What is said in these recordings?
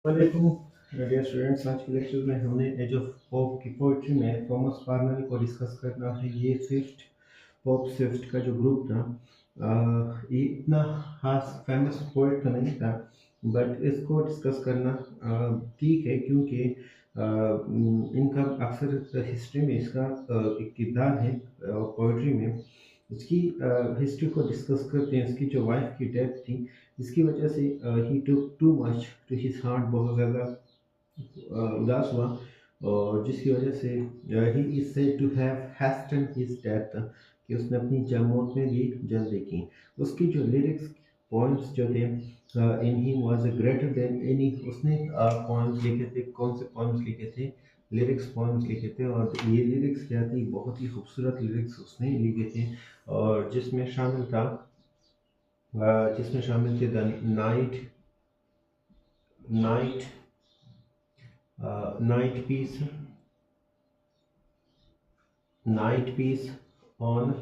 वालेकुम dear students. आज के लेक्चर में हमने एज ऑफ पोप की पोइट्री में थॉमस पार्नल को डिस्कस करना है। ये स्विफ्ट पोप स्विफ्ट का जो ग्रुप था, ये इतना खास फेमस पोइट तो नहीं था, बट इसको डिस्कस करना ठीक है क्योंकि इनका अक्सर हिस्ट्री में इसका एक किरदार है पोइट्री में। इसकी हिस्ट्री को डिस्कस करते हैं। इसकी जो वाइफ की डेथ थी, इसकी वजह से ही took too much to his heart, बहुत ज़्यादा उदास हुआ, और जिसकी वजह से ही is said to have hastened his death, कि उसने अपनी मौत में भी जल्दी की। उसकी जो लिरिक्स पॉइंट्स जो थे, in he was greater than any, उसने पॉइंट्स लिखे थे। कौन से पॉइंट्स लिखे थे? लिरिक्स पॉइंट्स लिखे थे। और ये लिरिक्स क्या थी? बहुत ही खूबसूरत लिरिक्स उसने लिखे थे, और जिसमें शामिल थे the night night night piece night piece on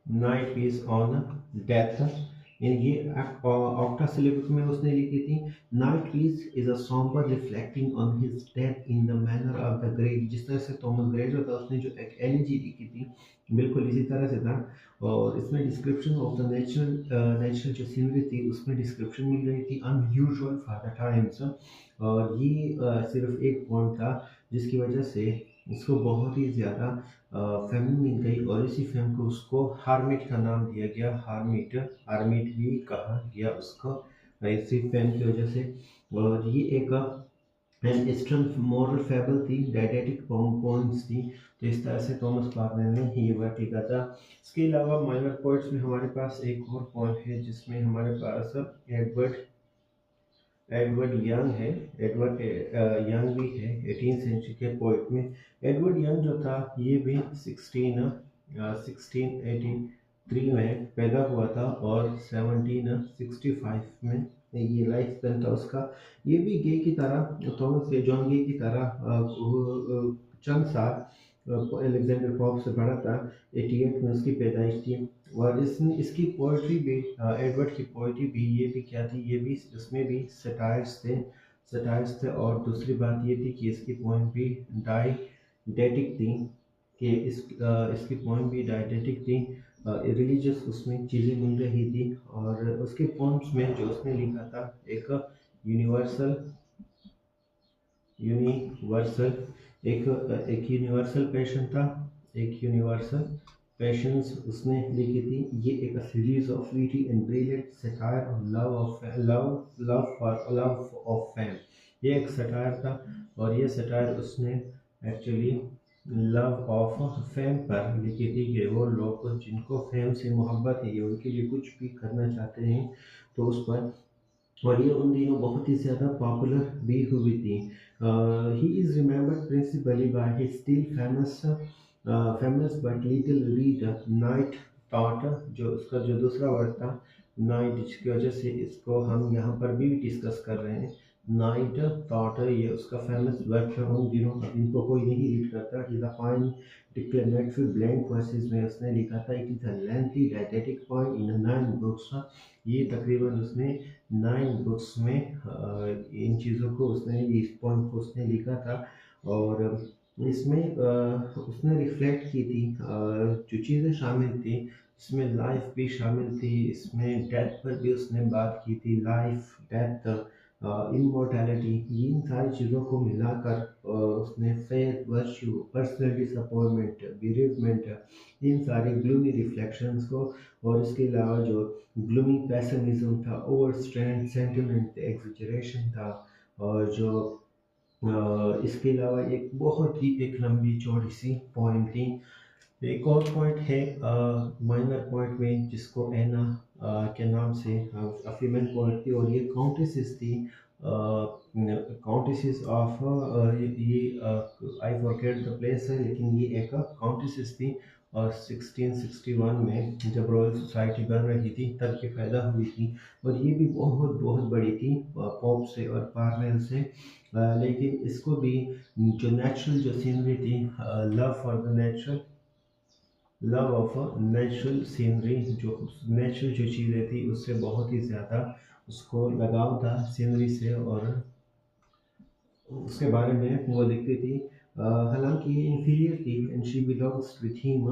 night piece on death. ये ऑक्टासिलेबिक में उसने लिखी थी। Night piece is a sombre reflecting on his death in the manner of the grave. जिस तरह से थॉमस ग्रे जो था, उसने जो एक एलिजी लिखी थी, बिल्कुल इसी तरह से था। और इसमें डिस्क्रिप्शन ऑफ द नेचुरल जो सीनरी थी, उसमें डिस्क्रिप्शन मिल रही थी अनयूजुअल फॉर द टाइम्स। और ये सिर्फ एक पॉइंट था जिसकी वजह से इसको बहुत ही ज़्यादा फेम मिल गई, और इसी फेम को उसको हार्मिट का नाम दिया गया। हार्मिट हार्मिट भी कहा गया उसको, इसी फेम की वजह से। और ये एक एन ईस्टर्न मॉरल फेबल थी, डायडेटिक पॉइंट्स थी। तो इस तरह से थॉमस पार्नर ने ये वर्क लिखा था। इसके अलावा माइनर पोइट्स में हमारे पास एक और पॉइंट है, जिसमें हमारे पास एडवर्ड एडवर्ड यंग है। एडवर्ड यंग भी है 18th सेंचुरी के पोइट में। एडवर्ड यंग जो था, ये भी 1683 में पैदा हुआ था, और 1765 में ये लाइफ स्पेन था उसका। ये भी गे की तरह, थॉमस जॉन गे की तरह चंद साल अलेक्जेंडर पॉप से बड़ा था। 88 में उसकी पैदाइश थी। और इसकी पोइट्री भी, एडवर्ड की पोइट्री भी, ये भी क्या थी? ये भी इसमें भी सटायर्स थे। और दूसरी बात ये थी कि इसकी पोइम भी डाइडेटिक थी, कि इसकी पोइम भी डाइडेटिक थी। रिलीजियस उसमें चीज़ें मिल रही थी। और उसके पोइम्स में जो उसने लिखा था, एक यूनिवर्सल यूनिवर्सल एक यूनिवर्सल पैशन था। एक यूनिवर्सल पैशंस उसने लिखी थी। ये एक series of witty and brilliant satire on love of fame. ये एक सटायर था, और ये सटायर उसने एक्चुअली लव ऑफ फेम पर लिखी थी, कि वो लोग जिनको फेम से मोहब्बत है, ये उनके लिए कुछ भी करना चाहते हैं, तो उस पर। और ये उन दिनों बहुत ही ज़्यादा पॉपुलर भी हुई थी। He is remembered principally by his still famous but little read night thought. जो उसका जो दूसरा वर्ड था नाइट, जिसकी वजह से इसको हम यहाँ पर भी डिस्कस कर रहे हैं। नाइट थॉट, ये उसका फेमस वर्क है उन दिनों का, इनको कोई नहीं रीड करता। Is a fine declamatory blank verses में उसने लिखा था। It is a lengthy didactic point in 9 books. ये तकरीबन उसने 9 बुक्स में इन चीज़ों को उसने, इस पॉइंट को उसने लिखा था। और इसमें उसने रिफ्लेक्ट की थी जो चीज़ें शामिल थी। इसमें लाइफ भी शामिल थी, इसमें डेथ पर भी उसने बात की थी। लाइफ, डेथ, इमोर्टैलिटी, इन सारी चीज़ों को मिलाकर उसने फेथ, वर्च्यू, पर्सनल डिसअपॉइंटमेंट, बिरीवमेंट, इन सारी ग्लूमी रिफ्लेक्शंस को, और इसके अलावा जो ग्लूमी पेसिमिज्म था, ओवर स्ट्रेंथ सेंटिमेंट, एग्जिजरेशन था। और जो इसके अलावा एक बहुत ही एक लंबी चौड़ी सी पॉइंट थी। एक और पॉइंट है माइनर पॉइंट में, जिसको एना के नाम से फीमेल पॉइंट थी, और ये काउंटेसेस थी। काउंटेसेस ऑफ ये आई फॉरगेट द प्लेस है, लेकिन ये एक काउंटेसेस थी। और 1661 में जब रॉयल सोसाइटी बन रही थी, तब ये पैदा हुई थी। और ये भी बहुत बहुत बड़ी थी पॉप से और पार्लेल से। लेकिन इसको भी जो नेचुरल जो सीनरी थी, love for the natural, love of natural scenery, जो नेचुरल जो चीज़ें थी, उससे बहुत ही ज़्यादा उसको लगाव था सीनरी से, और उसके बारे में वो लिखती थी। हालांकि ये इंफीरियर थी and she belongs with him,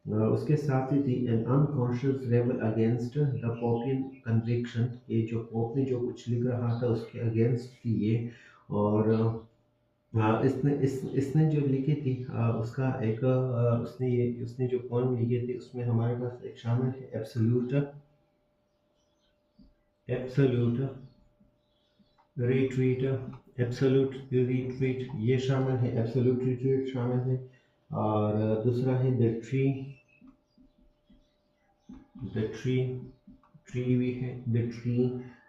उसके साथ ही थी an unconscious rebel against the Popian conviction, ये जो पोप ने जो कुछ लिख रहा था उसके अगेंस्ट थी ये। और इसने जो लिखी थी उसका एक उसने जो पोएम लिखी थी उसमें हमारे पास एक शामिल है absolute absolute retreat, absolute retreat ये शामिल है, एब्सोल्यूट रिट्रीट शामिल है। और दूसरा है द ट्री, ट्री भी है द ट्री।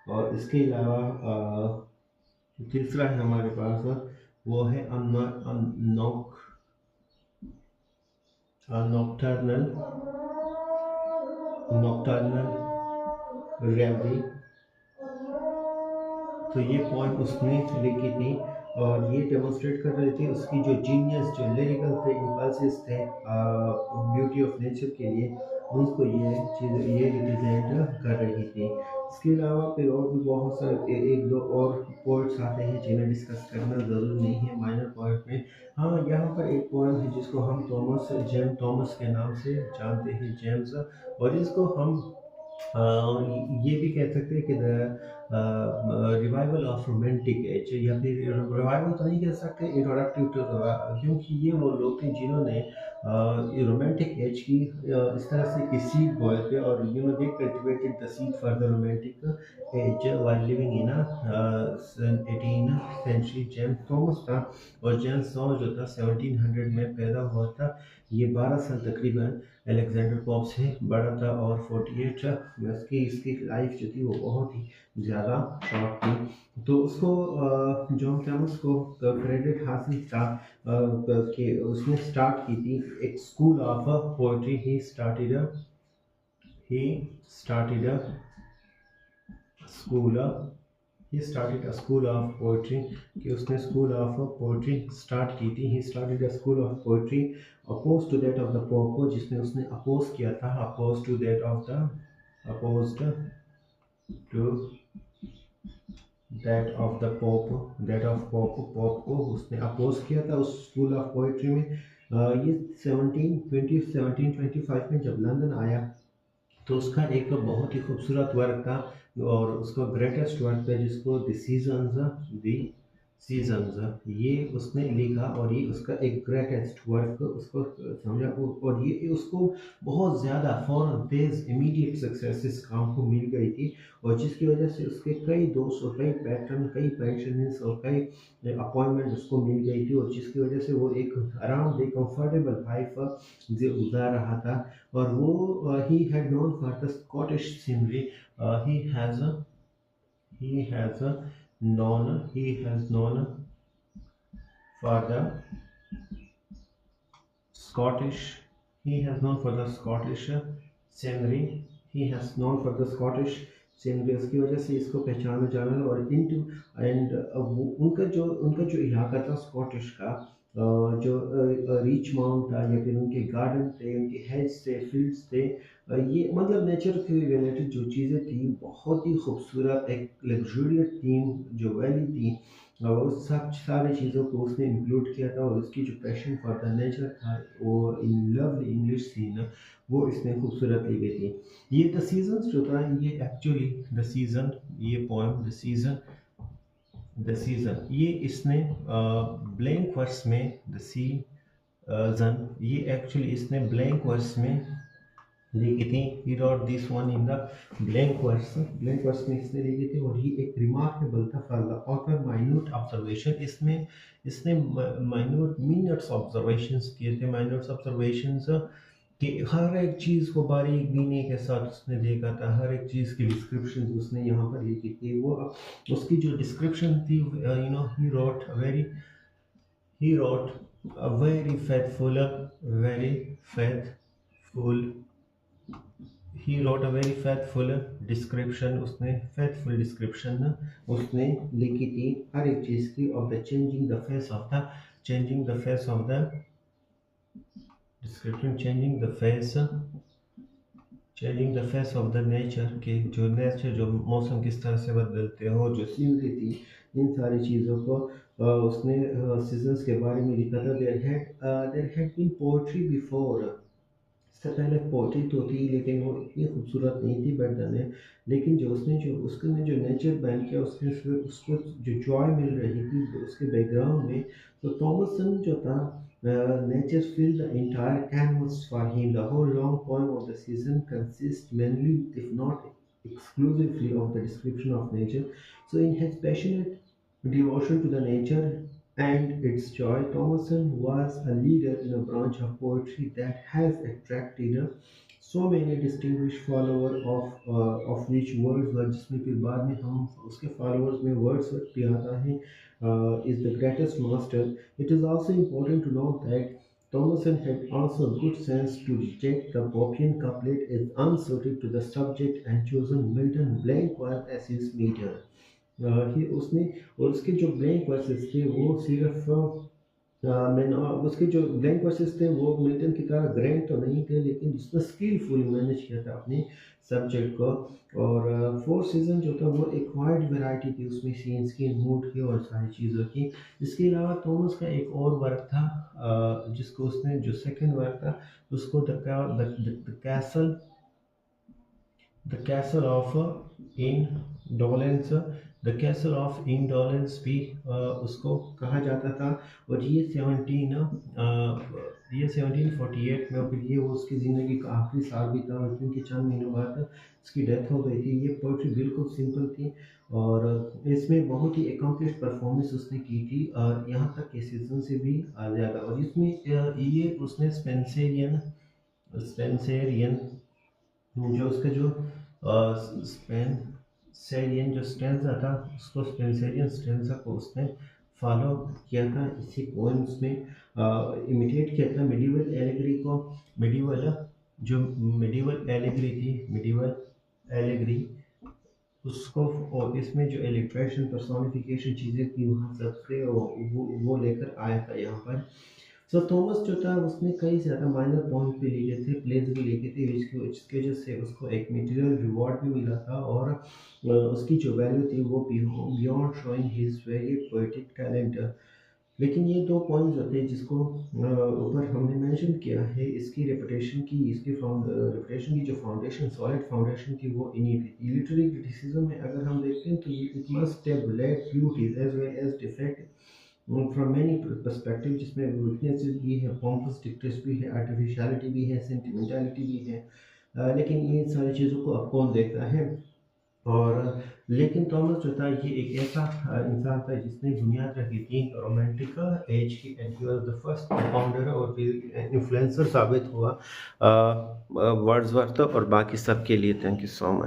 और इसके अलावा तीसरा है हमारे पास, वो है नॉक्टर्नल नॉक्टर्नल रेवरी। तो ये पॉइंट उसने लिखी थी, और ये डेमोन्स्ट्रेट कर रही थी उसकी जो जीनियस, जो लिरिकल थे, इम्पल्सिस थे ब्यूटी ऑफ नेचर के लिए, उसको ये चीज़ ये रिप्रेजेंट कर रही थी। इसके अलावा फिर और भी बहुत सारे एक दो और पोइट्स आते हैं जिन्हें डिस्कस करना ज़रूरी नहीं है माइनर पॉइंट में। हाँ, यहाँ पर एक पोएम है जिसको हम जेम्स थॉमस के नाम से जानते हैं, जेम्स, और इसको हम ये भी कह सकते हैं कि रिवाइवल ऑफ रोमांटिक एज, या फिर रिवाइवल तो नहीं कह सकते, इंट्रोडक्टिव टू, क्योंकि ये वो लोग थे जिन्होंने रोमांटिक एज की इस तरह से कि सीड बोए थे, और you know they cultivated the seed for the romantic age while living in 18 century. James Thomas था, और जेम्स थॉमस जो था 1700 में पैदा हुआ था। ये 12 साल तकरीबन अलेक्जेंडर पोप से बड़ा था, और 48 इसकी इसकी लाइफ जो थी वो बहुत ही ज़्यादा शॉर्ट थी। तो उसको जॉन थॉमस को क्रेडिट हासिल था कि उसने स्टार्ट की थी एक school of poetry. He school he started a school of poetry, कि उसने स्कूल ऑफ पोइट्री स्टार्ट की थी। He started a school of poetry oppose to that of the Pope को, जिसने उसने अपोज किया था, oppose to that of the Pope को उसने अपोज किया था उस स्कूल ऑफ पोइट्री में। ये 1725 में जब लंदन आया तो उसका एक बहुत ही खूबसूरत वर्क था, और उसका ग्रेटेस्ट वर्क था जिसको द सीजन्स ये उसने लिखा, और ये उसका एक ग्रेटेस्ट वर्क उसको समझा। और ये उसको बहुत ज़्यादा फौरन तेज़ इमीडिएट सक्सेस इस काम को मिल गई थी, और जिसकी वजह से उसके कई दोस्त और कई पैटर्न, कई पेंशनर्स और कई अपॉइंटमेंट उसको मिल गई थी, और जिसकी वजह से वो एक आराम दे कंफर्टेबल लाइफ गुजार रहा था। और वो he had known for the Scottish scenery. He has known for the Scottish. He has known for the Scottish scenery. He has known for the Scottish scenery. उसकी वजह से इसको पहचाना जाना, और इनटू एंड उनका जो इलाका था स्कॉटिश का, जो रीच माउंट था, या फिर उनके गार्डन थे, उनके हेल्स थे, फील्ड्स थे, ये मतलब नेचर से रिलेटेड जो चीज़ें थी बहुत ही खूबसूरत, एक लग्जूरियस थीम जो वैली थी, और उस सब सारी चीज़ों को उसने इंक्लूड किया था। और उसकी जो पैशन फॉर द नेचर था, वो इन लवली इंग्लिश सीन, वो इसमें खूबसूरत ली गई थी। ये द सीजन्स जो था, ये एक्चुअली द सीज़न, ये पोएम द सीज़न ये इसने ब्लैंक वर्स में द सीज़न, ये एक्चुअली इसने ब्लैंक वर्स में लिखी थी। He wrote this one in the blank verse में इसने लिखी थी, और ये एक रिमार्केबल था for the author minute observation. इसमें इसने मिनट्स ऑब्जर्वेशंस किए थे, माइन्यूट ऑब्जर्वेशंस कि हर एक चीज़ को बारीक बीने के साथ उसने देखा था, हर एक चीज़ की डिस्क्रिप्शन उसने यहाँ पर लिखी थी। वो उसकी जो डिस्क्रिप्शन थी, he wrote a very faithful he wrote a very faithful description, उसने faithful description उसने लिखी थी हर एक चीज़ की, of the changing the face of the description, changing the face changing the face of the nature के जो nature जो मौसम किस तरह से बदलते हो जो सीनरी थी इन सारी चीज़ों को उसने सीजन्स के बारे में लिखा था there had been poetry before इससे पहले पोएट्री तो थी लेकिन वो इतनी खूबसूरत नहीं थी बैक देन लेकिन जो उसने जो उसने जो नेचर बैन किया उसके फिर उसको जो जॉय मिल रही थी उसके बैकग्राउंड में तो थॉमसन जो था nature filled the entire canvas for him. The whole long poem of the season consists mainly, if not exclusively, of the description of nature. So, in his passionate devotion to the nature and its joy, Thomason was a leader in a branch of poetry that has attracted so many distinguished followers of which Wordsworth जिसमें फिर बाद में हम उसके followers में Wordsworth भी आता है is the greatest master. It is also important to note that Thomason had also good sense to reject the Popian couplet as unsuited to the subject and chosen Milton blank verse as his meter. ही उसने और उसके जो blank versus थे वो सिर्फ मैंने उसके जो ब्लैंक वर्सेस थे वो मिल्टन की तरह ग्रैंड तो नहीं थे लेकिन उसने स्किलफुली मैनेज किया था अपने सब्जेक्ट को और फोर सीजन जो था वो एक वाइड वैरायटी थी उसमें सीन्स की मूड की और सारी चीज़ों की इसके अलावा थॉमस का एक और वर्क था जिसको उसने जो सेकंड वर्क था उसको the castle of indolence the castle of indolence भी उसको कहा जाता था और ये 1748 में फिर ये वो उसकी ज़िंदगी का आखिरी साल भी था और क्योंकि चंद महीनों बाद इसकी डेथ हो गई थी ये पोइट्री बिल्कुल सिंपल थी और इसमें बहुत ही एकम्प्लिश परफॉर्मेंस उसने की थी और यहाँ तक कि सीजन से भी ज़्यादा और इसमें ये उसने स्पेंसेरियन जो उसका जो स्पेंसेरियन जो स्टेंजा था उसको स्पेंसेरियन स्टेंजा को उसने फॉलो किया था इसी पोएम्स में इमिटेट किया था मिडिवल एलेगरी को मिडिवल जो मिडिवल एलेगरी थी मिडिवल एलेगरी उसको और इसमें जो एलिट्रेशन पर्सोनिफिकेशन चीज़ें थी वहाँ सबसे वो लेकर आया था यहाँ पर सो थॉमस जो था उसने कई ज़्यादा माइनर पॉइंट भी लिखे थे प्लेस भी लिखे थे जिसकी वजह से उसको एक मटेरियल रिवॉर्ड भी मिला था और उसकी जो वैल्यू थी वो beyond showing his very poetic talent लेकिन ये दो पॉइंट्स होते हैं जिसको ऊपर हमने मेंशन किया है इसकी रेपुटेशन की जो फाउंडेशन सॉलिड फाउंडेशन थी वो इन्हीं पे थी लिटरेरी क्रिटिसिज्म में अगर हम देखते हैं तो ये it must have led beauties as well as defect from many perspective जिसमें वीकनेसेस भी है पॉम्पस डिक्टेस भी है आर्टिफिशियलिटी भी है सेंटिमेंटालिटी भी है लेकिन ये सारी चीज़ों को अब कौन देखता है और लेकिन थॉमस जो था ये एक ऐसा इंसान था जिसने बुनियाद रखी थी रोमांटिक एज की and he was the first founder और फिर इन्फ्लुएंसर साबित हुआ वर्ड्सवर्थ और बाकी सब के लिए थैंक यू सो मच